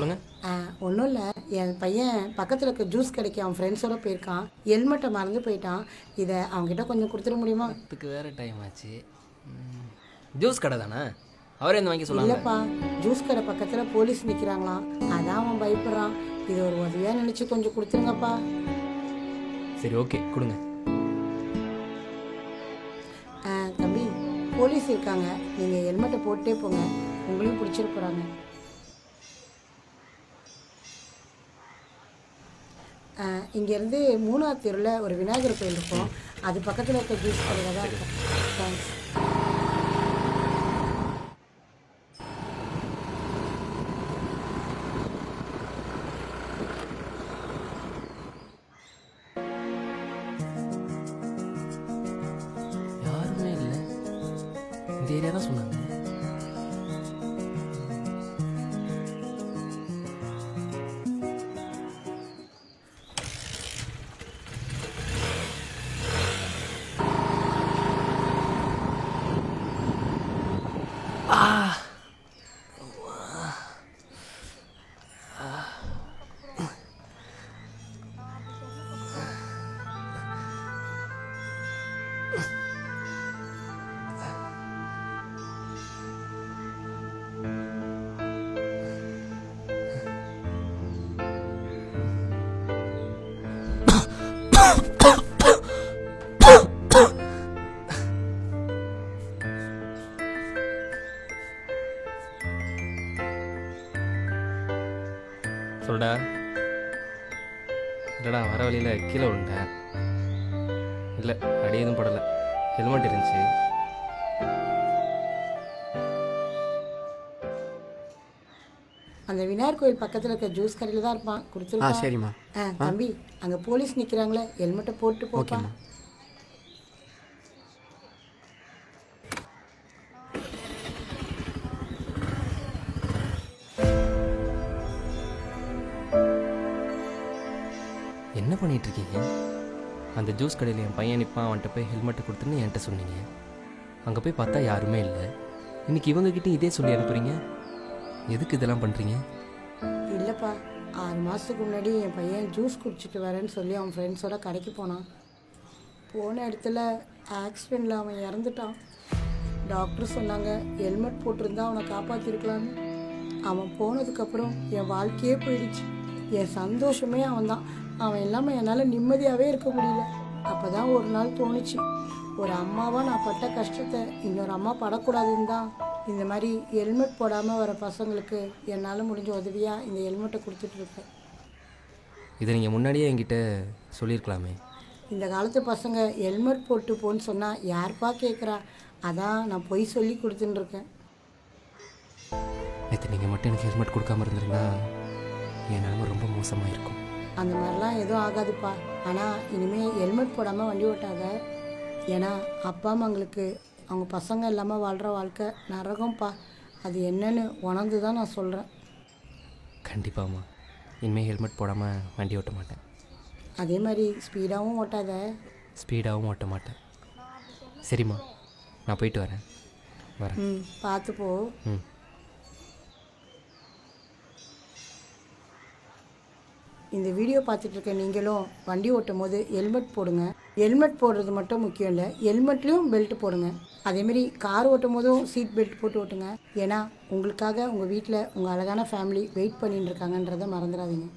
சொல்லுங்கள். ஒன்றும் இல்லை, என் பையன் பக்கத்தில் இருக்க ஜூஸ் கடைக்கு அவன் ஃப்ரெண்ட்ஸோடு போயிருக்கான். ஹெல்மெட்டை மறந்து போயிட்டான். இதை அவங்ககிட்ட கொஞ்சம் கொடுத்துட முடியுமா? அதுக்கு வேறு டைம் ஆச்சு. ஜூஸ் கடை தானே, அவரே இந்த வாங்கி சொல்லுங்க. இல்லைப்பா, ஜூஸ் கடை பக்கத்தில் போலீஸ் நிற்கிறாங்களாம், அதான் அவன் பயப்படுறான். இது ஒரு உதவியாக நினச்சி கொஞ்சம் கொடுத்துருங்கப்பா. சரி, ஓகே, கொடுங்க. தம்பி, போலீஸ் இருக்காங்க, நீங்கள் ஹெல்மெட்டை போட்டே போங்க, உங்களையும் பிடிச்சிட்டு போகிறாங்க. இங்கேருந்து 3ஆவது தெருவில் ஒரு விநாயகர் கோயில் இருக்கும், அது பக்கத்தில் இருக்க ஜூஸ் கடையில் தான் இருக்கும். தேங்க்ஸ். யாருமே இல்லை, இந்த ஏரியா தான் சொன்னாங்க. சொல்டா. இல்லைடா, வர வழியில் கீழே விழுந்தேன். இல்லை, அடி எதுவும் படலை, ஹெல்மெட் இருந்துச்சு. அந்த விநாயகர் கோயில் பக்கத்தில் இருக்க ஜூஸ் கடையில் தான் இருப்பான், கொடுத்துருக்கா. சரிம்மா. தம்பி, அங்கே போலீஸ் நிற்கிறாங்களே, ஹெல்மெட்டை போட்டு போப்பா. என்ன பண்ணிகிட்ருக்கீங்க? அந்த ஜூஸ் கடையில் என் பையன் நிற்பான், அவன்கிட்ட போய் ஹெல்மெட்டை கொடுத்துன்னு என்கிட்ட சொன்னீங்க. அங்கே போய் பார்த்தா யாருமே இல்லை. இன்றைக்கி இவங்ககிட்ட இதே சொல்லி அனுப்புகிறீங்க. எதுக்கு இதெல்லாம் பண்ணுறீங்க? இல்லைப்பா, 6 மாதத்துக்கு முன்னாடி என் பையன் ஜூஸ் குடிச்சிட்டு வரேன்னு சொல்லி அவன் ஃப்ரெண்ட்ஸோட கடைக்கு போனான். போன இடத்துல ஆக்சிடெண்ட்டில் அவன் இறந்துட்டான். டாக்டர் சொன்னாங்க ஹெல்மெட் போட்டிருந்தா அவனை காப்பாற்றிருக்கலான்னு. அவன் போனதுக்கப்புறம் என் வாழ்க்கையே போயிடுச்சு. என் சந்தோஷமே அவன்தான். அவன் இல்லாமல் என்னால் நிம்மதியாகவே இருக்க முடியல. அப்போ தான் ஒரு நாள் தோணுச்சு, ஒரு அம்மாவாக நான் பட்ட கஷ்டத்தை இன்னொரு அம்மா படக்கூடாதுன்னு தான் இந்த மாதிரி ஹெல்மெட் போடாமல் வர பசங்களுக்கு என்னால் முடிஞ்ச உதவியாக இந்த ஹெல்மெட்டை கொடுத்துட்ருப்பேன். இதை நீங்கள் முன்னாடியே என்கிட்ட சொல்லியிருக்கலாமே. இந்த காலத்து பசங்க ஹெல்மெட் போட்டு போன்னு சொன்னால் யார்ப்பா கேட்குறா? அதான் நான் பொய் சொல்லி கொடுத்துட்டுருக்கேன். நேற்று நீங்கள் மட்டும் எனக்கு ஹெல்மெட் கொடுக்காம இருந்திருந்தா என் நிலைமை ரொம்ப மோசமாக இருக்கும். அந்த மாதிரிலாம் எதுவும் ஆகாதுப்பா. ஆனால் இனிமேல் ஹெல்மெட் போடாமல் வண்டி ஓட்டாத. ஏன்னா அப்பா அம்மாங்களுக்கு அவங்க பசங்க இல்லாமல் வாழ்கிற வாழ்க்கை நரகம்ப்பா. அது என்னன்னு உணர்ந்து தான் நான் சொல்கிறேன். கண்டிப்பாம்மா, இனிமேல் ஹெல்மெட் போடாமல் வண்டி ஓட்ட மாட்டேன். அதே மாதிரி ஸ்பீடாகவும் ஓட்டாத. ஸ்பீடாகவும் ஓட்ட மாட்டேன். சரிம்மா, நான் போயிட்டு வரேன். பார்த்து போ. இந்த வீடியோ பார்த்துட்ருக்க நீங்களும் வண்டி ஓட்டும் போது ஹெல்மெட் போடுங்க. ஹெல்மெட் போடுறது மட்டும் முக்கியம் இல்லை, ஹெல்மெட்லேயும் பெல்ட் போடுங்க. அதேமாரி கார் ஓட்டும் போதும் சீட் பெல்ட் போட்டு ஓட்டுங்க. ஏன்னா உங்களுக்காக உங்கள் வீட்டில் உங்கள் அழகான ஃபேமிலி வெயிட் பண்ணிட்டு இருக்காங்கன்றதை மறந்துடாதீங்க.